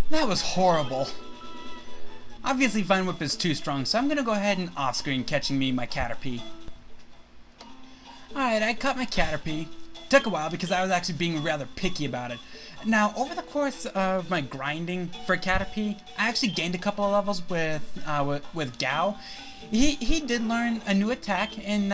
That was horrible. Obviously Vine Whip is too strong, so I'm gonna go ahead and off-screen catching me my Caterpie. Alright, I caught my Caterpie. Took a while because I was actually being rather picky about it. Now, over the course of my grinding for Caterpie, I actually gained a couple of levels with Gao. He did learn a new attack in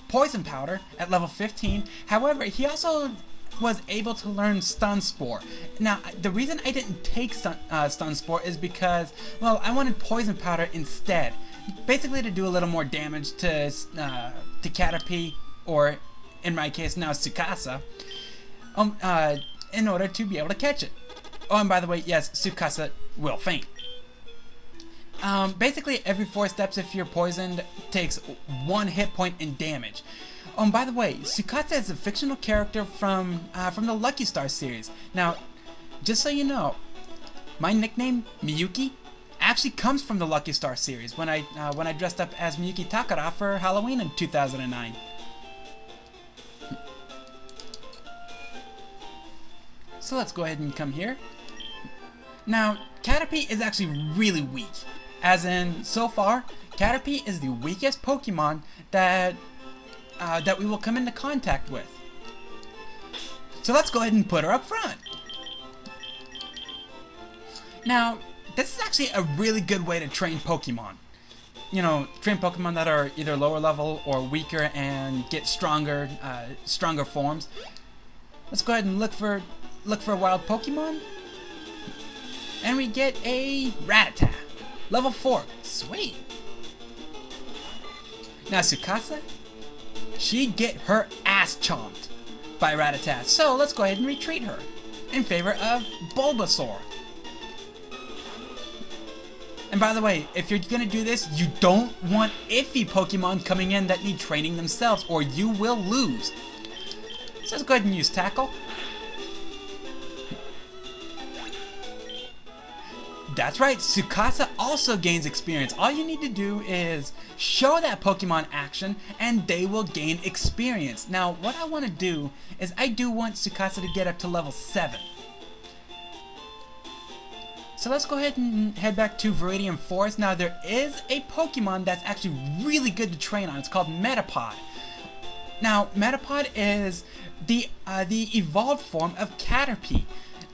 Poison Powder at level 15. However, he also was able to learn Stun Spore. Now, the reason I didn't take Stun Spore is because, well, I wanted Poison Powder instead. Basically to do a little more damage to Caterpie, or in my case now Tsukasa, in order to be able to catch it. Oh, and by the way, yes, Tsukasa will faint. Basically every 4 steps if you're poisoned takes 1 hit point in damage. By the way, Tsukasa is a fictional character from the Lucky Star series. Now, just so you know, my nickname, Miyuki, actually comes from the Lucky Star series when I dressed up as Miyuki Takara for Halloween in 2009. So let's go ahead and come here. Now, Caterpie is actually really weak. As in, so far, Caterpie is the weakest Pokemon that we will come into contact with. So let's go ahead and put her up front. Now, this is actually a really good way to train Pokemon. You know, train Pokemon that are either lower level or weaker and get stronger forms. Let's go ahead and look for a wild Pokemon. And we get a Rattata. Level 4. Sweet. Now Tsukasa, she'd get her ass chomped by Rattata. So let's go ahead and retreat her in favor of Bulbasaur. And by the way, if you're gonna do this, you don't want iffy Pokemon coming in that need training themselves, or you will lose. So let's go ahead and use Tackle. That's right, Tsukasa also gains experience. All you need to do is show that Pokemon action and they will gain experience. Now, what I want to do is I do want Tsukasa to get up to level 7. So let's go ahead and head back to Viridian Forest. Now, there is a Pokemon that's actually really good to train on. It's called Metapod. Now, Metapod is the evolved form of Caterpie.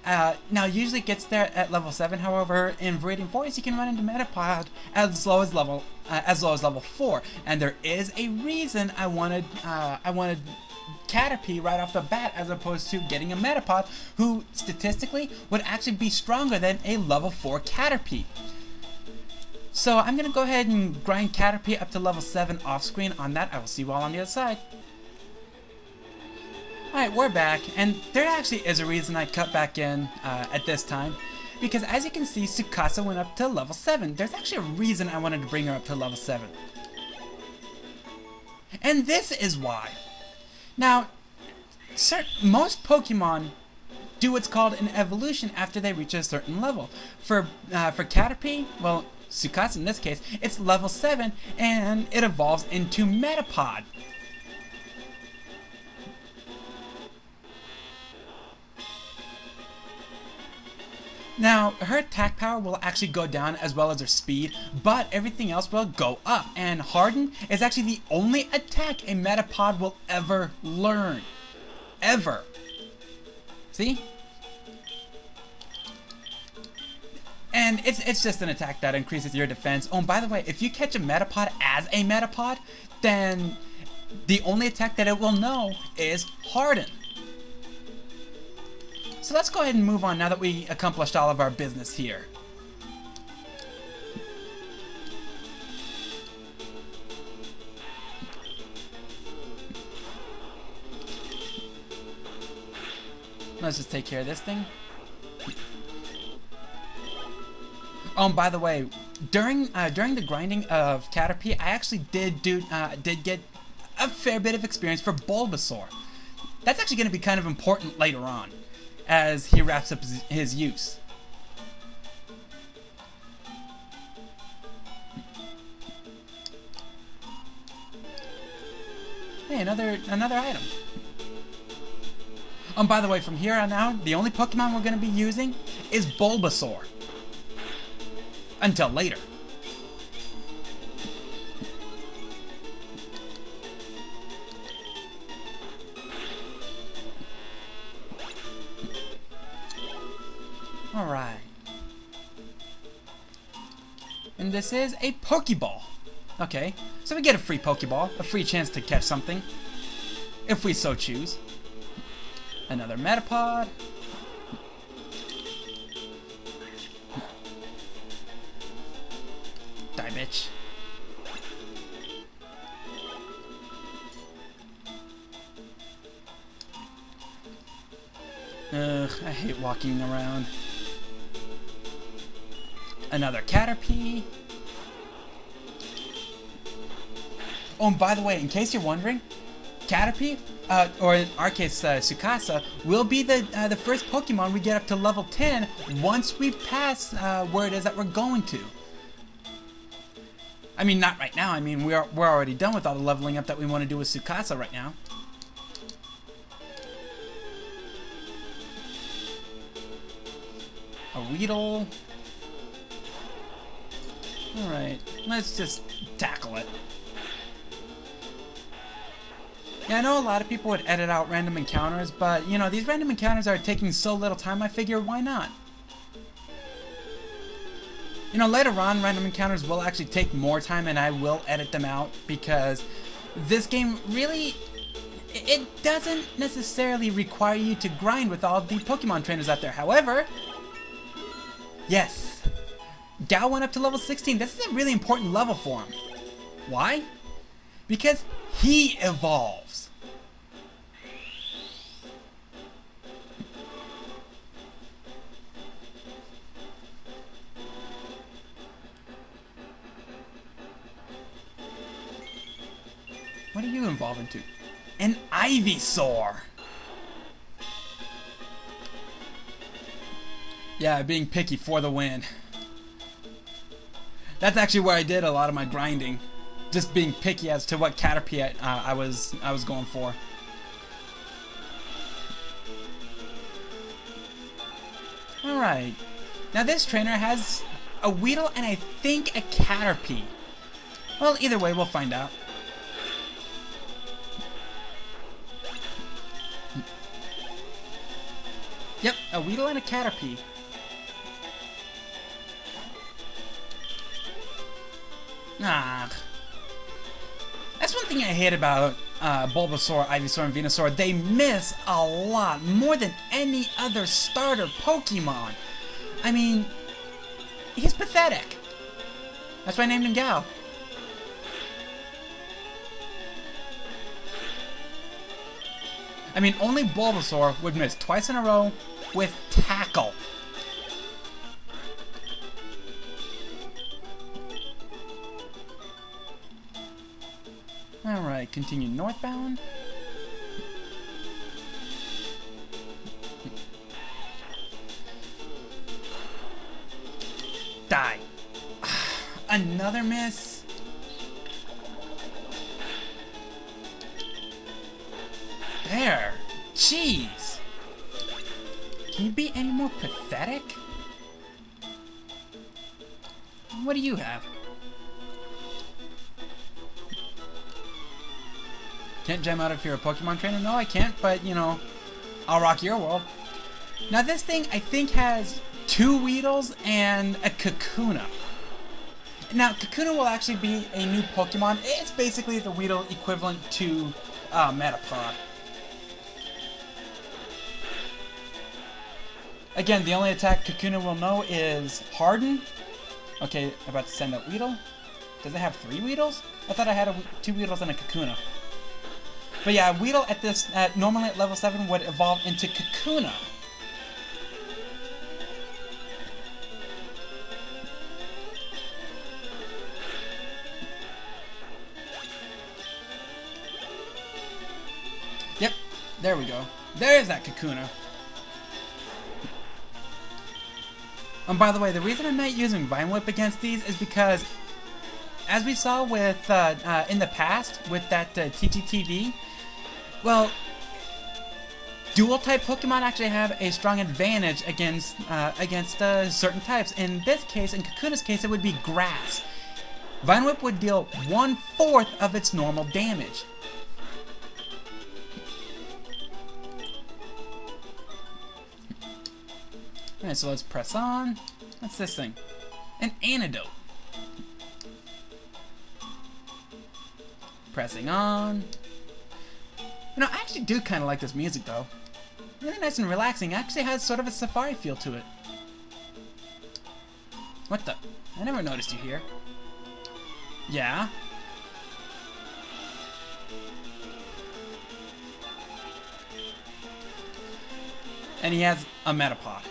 Now, usually it gets there at level 7. However, in Viridian Forest, you can run into Metapod as low as level 4. And there is a reason I wanted Caterpie right off the bat, as opposed to getting a Metapod, who statistically would actually be stronger than a level 4 Caterpie. So I'm gonna go ahead and grind Caterpie up to level 7 off screen. On that, I will see you all on the other side. Alright, we're back, and there actually is a reason I cut back in at this time, because as you can see, Tsukasa went up to level 7. There's actually a reason I wanted to bring her up to level 7. And this is why. Now, most Pokemon do what's called an evolution after they reach a certain level. For Caterpie, well, Tsukasa in this case, it's level 7, and it evolves into Metapod. Now, her attack power will actually go down as well as her speed, but everything else will go up. And Harden is actually the only attack a Metapod will ever learn. Ever. See? And it's just an attack that increases your defense. Oh, and by the way, if you catch a Metapod as a Metapod, then the only attack that it will know is Harden. So let's go ahead and move on now that we accomplished all of our business here. Let's just take care of this thing. Oh, and by the way, during the grinding of Caterpie, I actually did get a fair bit of experience for Bulbasaur. That's actually going to be kind of important later on, as he wraps up his use. Hey, another item. By the way, from here on out, the only Pokemon we're going to be using is Bulbasaur. Until later. Alright. And this is a Pokeball. Okay, so we get a free Pokeball, a free chance to catch something, if we so choose. Another Metapod. Die, bitch. Ugh, I hate walking around. Another Caterpie. Oh, and by the way, in case you're wondering, Caterpie, or in our case, Tsukasa, will be the first Pokemon we get up to level 10 once we pass where it is that we're going to. I mean, not right now. I mean, we're already done with all the leveling up that we want to do with Tsukasa right now. A Weedle. Alright, let's just tackle it. Yeah, I know a lot of people would edit out random encounters, but, you know, these random encounters are taking so little time, I figure, why not? You know, later on, random encounters will actually take more time, and I will edit them out, because this game really, it doesn't necessarily require you to grind with all the Pokemon trainers out there. However, yes, Gao went up to level 16. This is a really important level for him. Why? Because he evolves. What do you evolve into? An Ivysaur. Yeah, being picky for the win. That's actually where I did a lot of my grinding. Just being picky as to what Caterpie I was going for. Alright. Now this trainer has a Weedle and I think a Caterpie. Well, either way, we'll find out. Yep, a Weedle and a Caterpie. Ah. That's one thing I hate about Bulbasaur, Ivysaur, and Venusaur. They miss a lot, more than any other starter Pokemon. I mean, he's pathetic. That's why I named him Gao. I mean, only Bulbasaur would miss twice in a row with Tackle. Alright, continue northbound. Die. Another miss. There. Jeez. Can you be any more pathetic? What do you have? Can't gem out if you're a Pokemon trainer? No, I can't, but, you know, I'll rock your world. Now, this thing, I think, has 2 Weedles and a Kakuna. Now, Kakuna will actually be a new Pokemon. It's basically the Weedle equivalent to Metapod. Again, the only attack Kakuna will know is Harden. Okay, I'm about to send out Weedle. Does it have 3 Weedles? I thought I had 2 Weedles and a Kakuna. But yeah, Weedle at this, normally at level 7 would evolve into Kakuna. Yep, there we go. There's that Kakuna. And by the way, the reason I'm not using Vine Whip against these is because, as we saw with in the past with that TGTV, well, dual type Pokemon actually have a strong advantage against certain types. In this case, in Kakuna's case, it would be grass. Vine Whip would deal 1/4 of its normal damage. Alright, so let's press on. What's this thing? An antidote. Pressing on. You know, I actually do kind of like this music though. Really nice and relaxing. It actually has sort of a safari feel to it. What the? I never noticed you here. Yeah? And he has a Metapod.